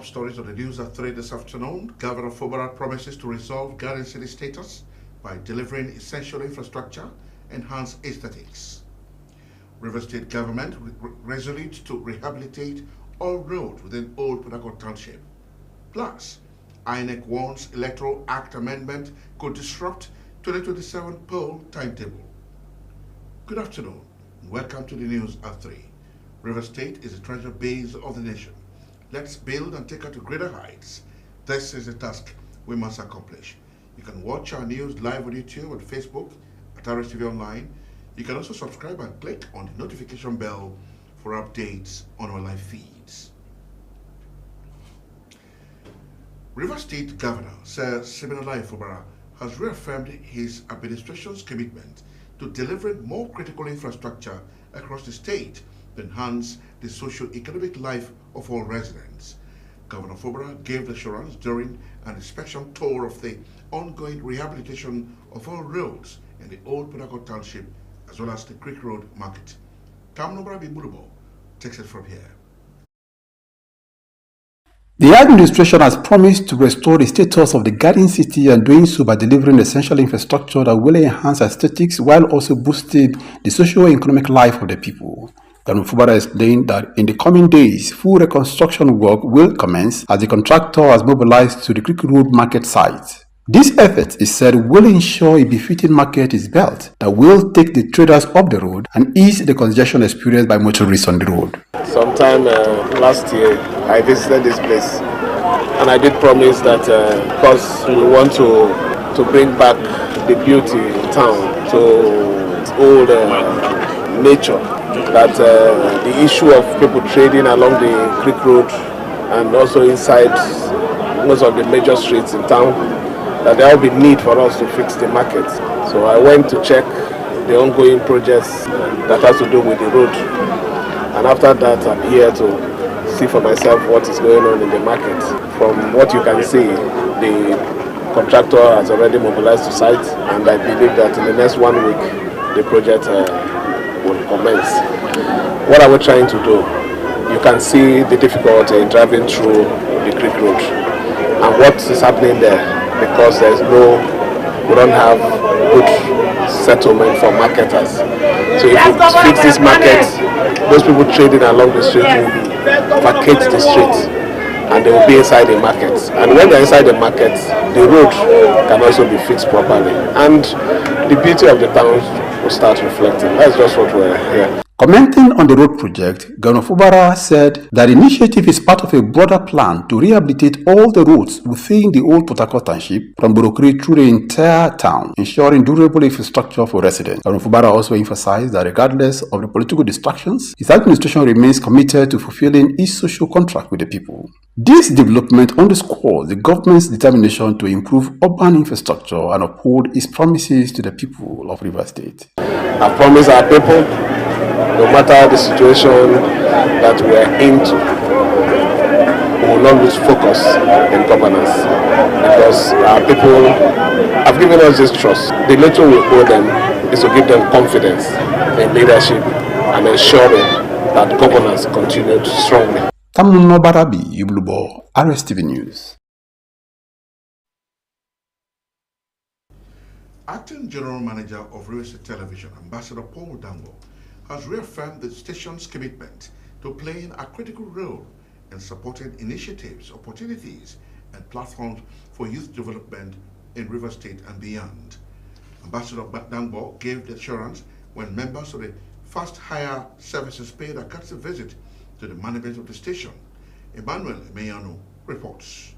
stories of the news at 3 this afternoon. Governor Fubara promises to resolve Garden City status by delivering essential infrastructure, enhance aesthetics. River State government resolute to rehabilitate all roads within Old Port Harcourt Township. Plus, INEC warns Electoral Act amendment could disrupt 2027 poll timetable. Good afternoon and welcome to the news at 3. River State is the treasure base of the nation. Let's build and take her to greater heights. This is a task we must accomplish. You can watch our news live on YouTube and Facebook at Rstv Online. You can also subscribe and click on the notification bell for updates on our live feeds. River State Governor Sir Siminalayi Fubara has reaffirmed his administration's commitment to delivering more critical infrastructure across the state to enhance the socio-economic life of all residents. Governor Fubara gave assurance during an inspection tour of the ongoing rehabilitation of all roads in the Old Port Harcourt Township as well as the Creek Road Market. Tamnobrabi Bulubo takes it from here. The administration has promised to restore the status of the Garden City and doing so by delivering essential infrastructure that will enhance aesthetics while also boosting the socio-economic life of the people. Governor Fubara explained that in the coming days, full reconstruction work will commence as the contractor has mobilized to the Creek Road Market site. This effort, he said, will ensure a befitting market is built that will take the traders off the road and ease the congestion experienced by motorists on the road. Sometime last year, I visited this place and I did promise that because we want to bring back the beauty in town to its old nature, that the issue of people trading along the Creek Road and also inside most of the major streets in town, that there will be need for us to fix the market. So I went to check the ongoing projects that has to do with the road. And after that, I'm here to see for myself what is going on in the market. From what you can see, the contractor has already mobilized to site, and I believe that in the next 1 week, the project will commence. What are we trying to do? You can see the difficulty in driving through the Creek Road and what is happening there, because we don't have good settlement for marketers. So if we fix this market, those people trading along the street will vacate the street and they will be inside the market. And when they're inside the market, the road can also be fixed properly. And the beauty of the town will start reflecting. That's just what we're here. Commenting on the road project, Governor Fubara said that the initiative is part of a broader plan to rehabilitate all the roads within the Old Port Harcourt Township from Borokri through the entire town, ensuring durable infrastructure for residents. Governor Fubara also emphasized that regardless of the political distractions, his administration remains committed to fulfilling its social contract with the people. This development underscores the government's determination to improve urban infrastructure and uphold its promises to the people of River State. I promise our people, no matter the situation that we are into, we will not lose focus in governance, because our people have given us this trust. The little we owe them is to give them confidence in leadership and ensuring that governance continues strongly. Tamnobrabi Bulubo, Rstv News. Acting General Manager of Rstv Television, Ambassador Paul Dango, has reaffirmed the station's commitment to playing a critical role in supporting initiatives, opportunities, and platforms for youth development in River State and beyond. Ambassador Dango gave the assurance when members of the Fast Hire Services paid a courtesy visit to the management of the station. Emmanuel Meyano reports.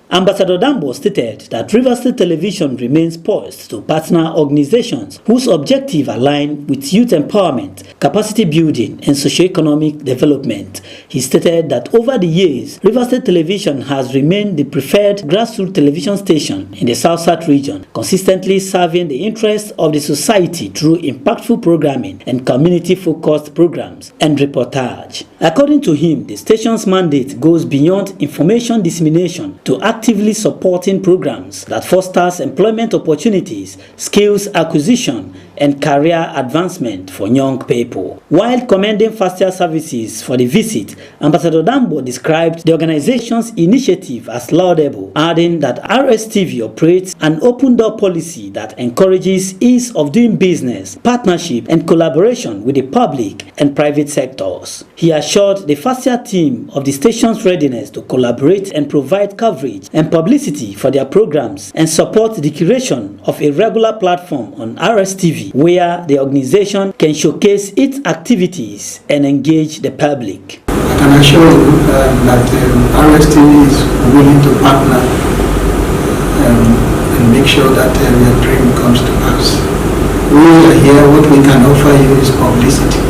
Ambassador Dambo stated that River State Television remains poised to partner organizations whose objectives align with youth empowerment, capacity building, and socio-economic development. He stated that over the years, River State Television has remained the preferred grassroots television station in the South-South region, consistently serving the interests of the society through impactful programming and community-focused programs and reportage. According to him, the station's mandate goes beyond information dissemination to actively supporting programs that fosters employment opportunities, skills acquisition, and career advancement for young people. While commending Fastia Services for the visit, Ambassador Dambo described the organization's initiative as laudable, adding that Rstv operates an open-door policy that encourages ease of doing business, partnership, and collaboration with the public and private sectors. He assured the Fastia team of the station's readiness to collaborate and provide coverage and publicity for their programs and support the creation of a regular platform on Rstv where the organization can showcase its activities and engage the public. I can assure you that Rstv is willing to partner and make sure that your dream comes to pass. We are here, what we can offer you is publicity.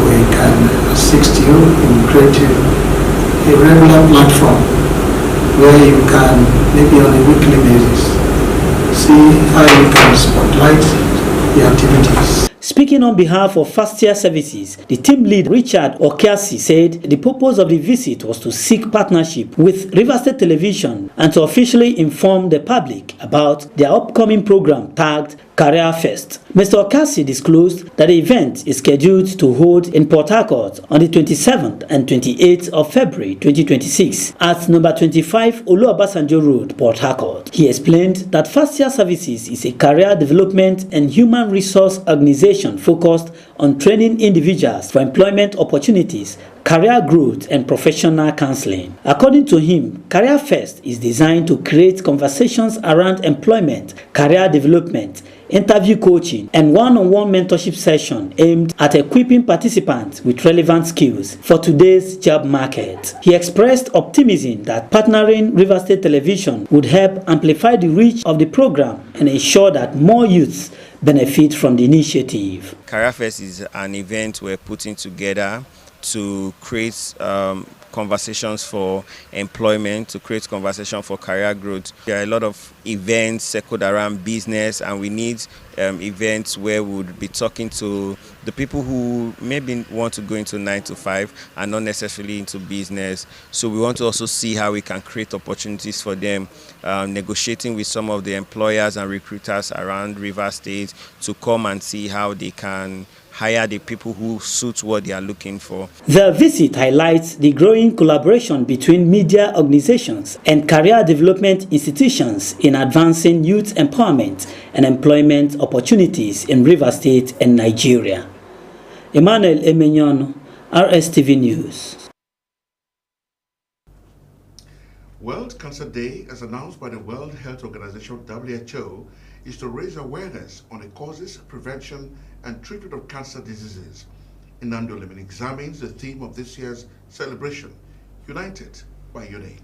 We can assist you in creating a regular platform where you can, maybe on a weekly basis, see how you can spotlight the activities. Speaking on behalf of Fastia Services, the team lead Richard Okiasi said the purpose of the visit was to seek partnership with Rivers State Television and to officially inform the public about their upcoming program tagged Career Fest. Mr. Okasi disclosed that the event is scheduled to hold in Port Harcourt on the 27th and 28th of February 2026 at number 25 Olu-Obasanjo Road, Port Harcourt. He explained that Fastia Services is a career development and human resource organization focused on training individuals for employment opportunities, career growth, and professional counseling. According to him, Career Fest is designed to create conversations around employment, career development, interview coaching, and one-on-one mentorship session aimed at equipping participants with relevant skills for today's job market. He expressed optimism that partnering Rivers State Television would help amplify the reach of the program and ensure that more youths benefit from the initiative. Career Fest is an event we're putting together to create conversations for employment, to create conversation for career growth. There are a lot of events circled around business, and we need events where we would be talking to the people who maybe want to go into 9 to 5 and not necessarily into business. So we want to also see how we can create opportunities for them, negotiating with some of the employers and recruiters around Rivers State to come and see how they can hire the people who suit what they are looking for. The visit highlights the growing collaboration between media organizations and career development institutions in advancing youth empowerment and employment opportunities in Rivers State and Nigeria. Emmanuel Emenyon, Rstv News. World Cancer Day, as announced by the World Health Organization (WHO), is to raise awareness on the causes, prevention, and treatment of cancer diseases. Inando Lemon examines the theme of this year's celebration, United by Unique.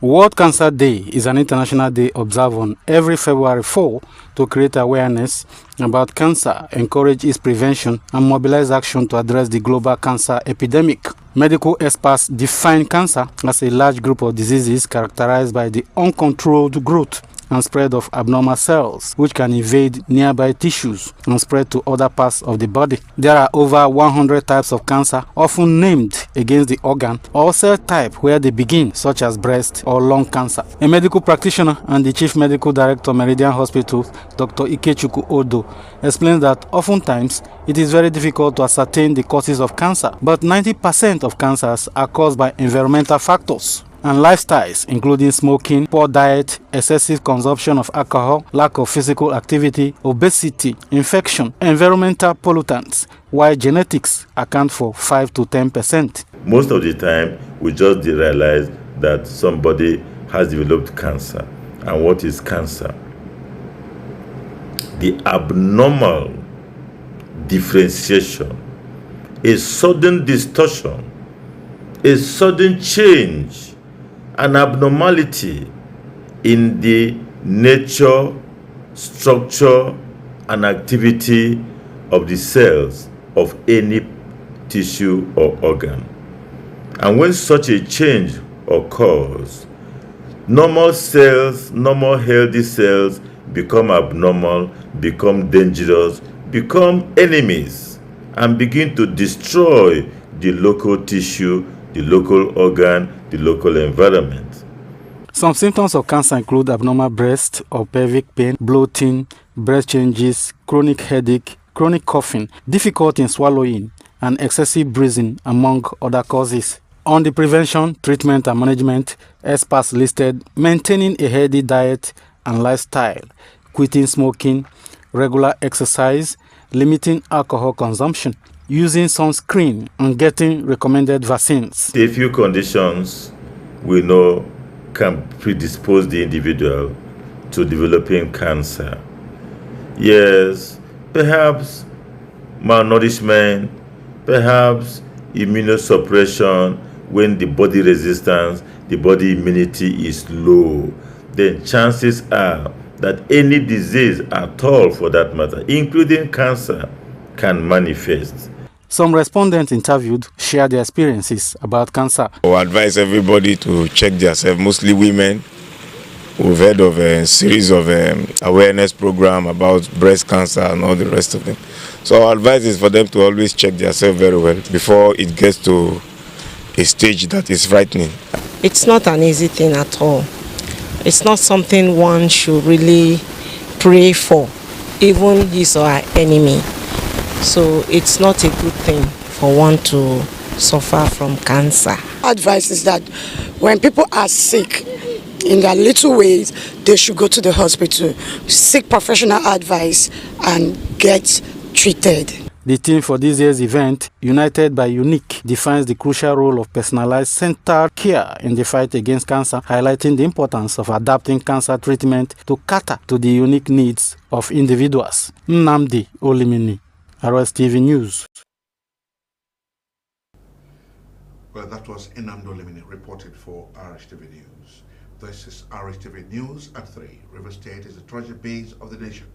World Cancer Day is an international day observed on every February 4 to create awareness about cancer, encourage its prevention, and mobilize action to address the global cancer epidemic. Medical experts define cancer as a large group of diseases characterized by the uncontrolled growth and spread of abnormal cells, which can invade nearby tissues and spread to other parts of the body. There are over 100 types of cancer, often named against the organ or cell type where they begin, such as breast or lung cancer. A medical practitioner and the chief medical director of Meridian Hospital, Dr. Ikechukwu Odo, explains that oftentimes it is very difficult to ascertain the causes of cancer, but 90% of cancers are caused by environmental factors and lifestyles, including smoking, poor diet, excessive consumption of alcohol, lack of physical activity, obesity, infection, environmental pollutants, while genetics account for 5 to 10%. Most of the time, we just realize that somebody has developed cancer. And what is cancer? The abnormal differentiation, a sudden distortion, a sudden change, an abnormality in the nature, structure, and activity of the cells of any tissue or organ. And when such a change occurs, normal cells, normal healthy cells become abnormal, become dangerous, become enemies, and begin to destroy the local tissue, the local organ, the local environment. Some symptoms of cancer include abnormal breast or pelvic pain, bloating, breast changes, chronic headache, chronic coughing, difficulty in swallowing, and excessive breathing, among other causes. On the prevention, treatment, and management, experts listed maintaining a healthy diet and lifestyle, quitting smoking, regular exercise, limiting alcohol consumption, using sunscreen, and getting recommended vaccines. A few conditions we know can predispose the individual to developing cancer. Yes, perhaps malnourishment, perhaps immunosuppression when the body resistance, the body immunity is low. Then chances are that any disease at all for that matter, including cancer, can manifest. Some respondents interviewed shared their experiences about cancer. I advise everybody to check themselves, mostly women. We've heard of a series of awareness program about breast cancer and all the rest of them. So our advice is for them to always check themselves very well before it gets to a stage that is frightening. It's not an easy thing at all. It's not something one should really pray for, even his or her enemy. So it's not a good thing for one to suffer from cancer. Advice is that when people are sick, in their little ways, they should go to the hospital, seek professional advice, and get treated. The theme for this year's event, United by Unique, defines the crucial role of personalized centered care in the fight against cancer, highlighting the importance of adapting cancer treatment to cater to the unique needs of individuals. Nnamdi Olimini, Rstv News. Well, that was Nnamdi Olimini reported for Rstv News. This is Rstv News at 3. River State is the treasure base of the nation.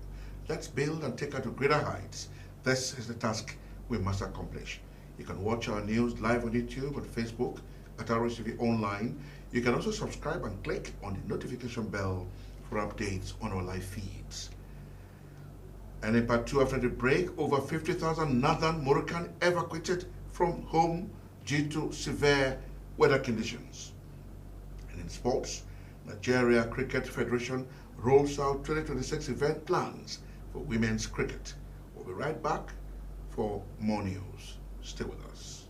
Let's build and take her to greater heights. This is the task we must accomplish. You can watch our news live on YouTube and Facebook at Rstv Online. You can also subscribe and click on the notification bell for updates on our live feeds. And in part 2, after the break, over 50,000 northern Moroccans evacuated from home due to severe weather conditions. And in sports, Nigeria Cricket Federation rolls out 2026 event plans for women's cricket. We'll be right back for more news. Stay with us.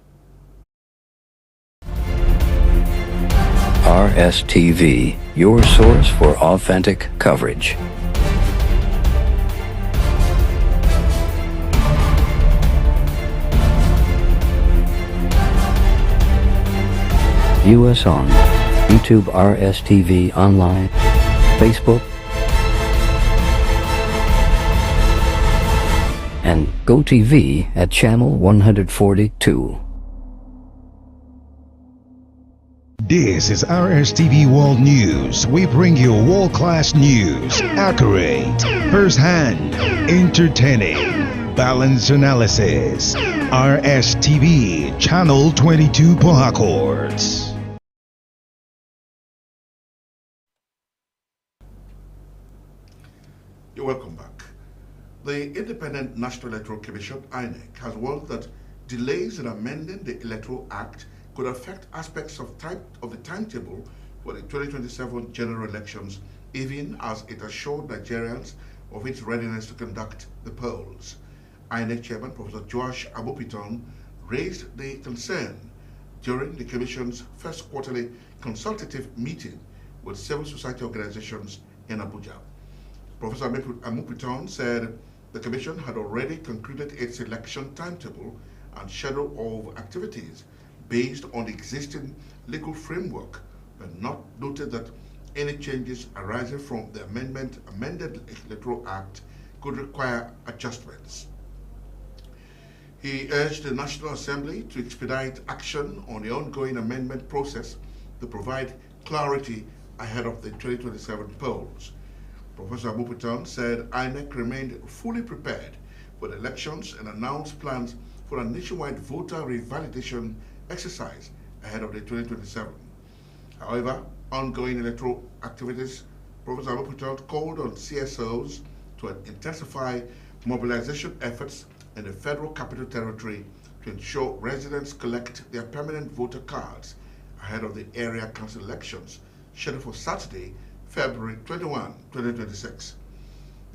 Rstv, your source for authentic coverage. View us on YouTube Rstv Online, Facebook, and GoTV at channel 142. This is Rstv World News. We bring you world-class news, accurate, first-hand, entertaining, balanced analysis. Rstv, channel 22 Port Harcourt. You're welcome back. The Independent National Electoral Commission, INEC, has warned that delays in amending the Electoral Act could affect aspects of the timetable for the 2027 general elections, even as it assured Nigerians of its readiness to conduct the polls. INEC Chairman Professor Joash Abupiton raised the concern during the Commission's first quarterly consultative meeting with civil society organizations in Abuja. Professor Abupiton said the Commission had already concluded its election timetable and schedule of activities based on the existing legal framework, but noted that any changes arising from the amended Electoral Act could require adjustments. He urged the National Assembly to expedite action on the ongoing amendment process to provide clarity ahead of the 2027 polls. Professor Abupiton said INEC remained fully prepared for the elections and announced plans for a nationwide voter revalidation exercise ahead of the 2027. However, ongoing electoral activities, Professor Abupiton called on CSOs to intensify mobilization efforts in the Federal Capital Territory to ensure residents collect their permanent voter cards ahead of the area council elections scheduled for Saturday, February 21, 2026.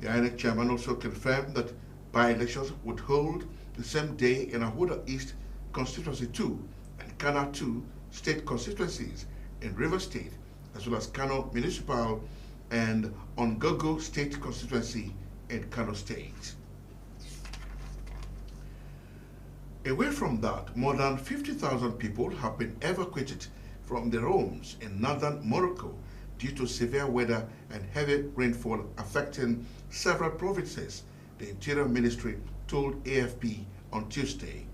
The INEC chairman also confirmed that by-elections would hold the same day in Ahoda East Constituency 2 and Kana 2 state constituencies in River State, as well as Kano Municipal and Ongogo State Constituency in Kano State. Away from that, more than 50,000 people have been evacuated from their homes in northern Morocco due to severe weather and heavy rainfall affecting several provinces, the Interior Ministry told AFP on Tuesday.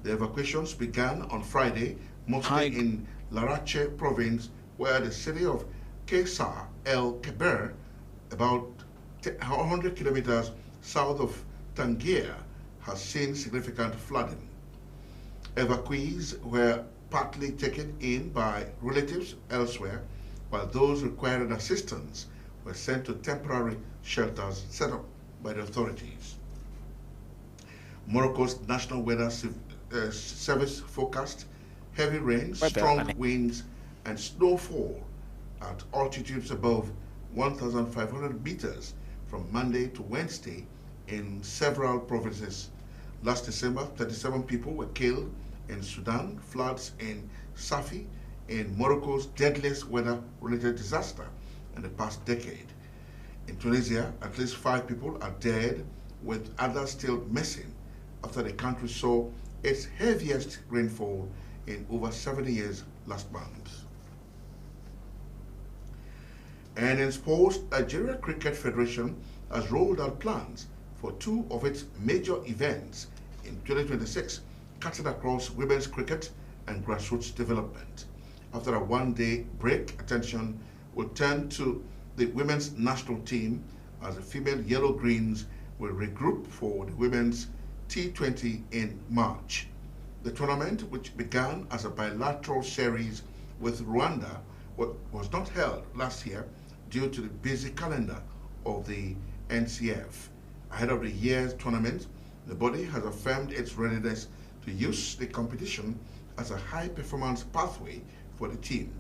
The evacuations began on Friday, mostly in Larache province, where the city of Kaysar El Keber, about 100 kilometers south of Tangier, has seen significant flooding. Evacuees were partly taken in by relatives elsewhere, while those requiring assistance were sent to temporary shelters set up by the authorities. Morocco's National Weather Service forecast heavy rains, strong winds, and snowfall at altitudes above 1,500 meters from Monday to Wednesday in several provinces. Last December, 37 people were killed in Sudan, floods in Safi, in Morocco's deadliest weather-related disaster in the past decade. In Tunisia, at least 5 people are dead, with others still missing after the country saw its heaviest rainfall in over 70 years last month. And in sports, Nigeria Cricket Federation has rolled out plans for 2 of its major events in 2026, cutting across women's cricket and grassroots development. After a one-day break, attention will turn to the women's national team as the female Yellow Greens will regroup for the women's T20 in March. The tournament, which began as a bilateral series with Rwanda, was not held last year due to the busy calendar of the NCF. Ahead of the year's tournament, the body has affirmed its readiness to use the competition as a high-performance pathway for the team.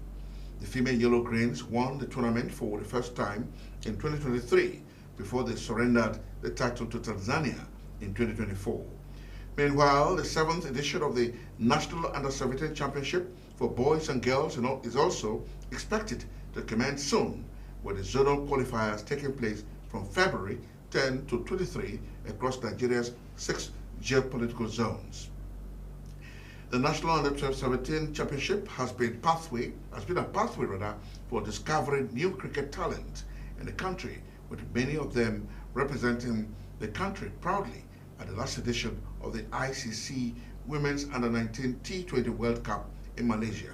The female Yellow Greens won the tournament for the first time in 2023 before they surrendered the title to Tanzania in 2024. Meanwhile, the 7th edition of the National Under-17 Championship for boys and girls is also expected to commence soon, with the zonal qualifiers taking place from February 10 to 23 across Nigeria's 6 geopolitical zones. The National Under-17 Championship has been a pathway for discovering new cricket talent in the country, with many of them representing the country proudly at the last edition of the ICC Women's Under-19 T20 World Cup in Malaysia.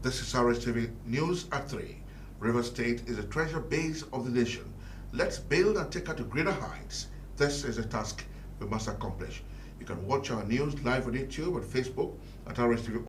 This is Rstv News at 3. River State is a treasure base of the nation. Let's build and take her to greater heights. This is a task we must accomplish. You can watch our news live on YouTube and Facebook at Rstv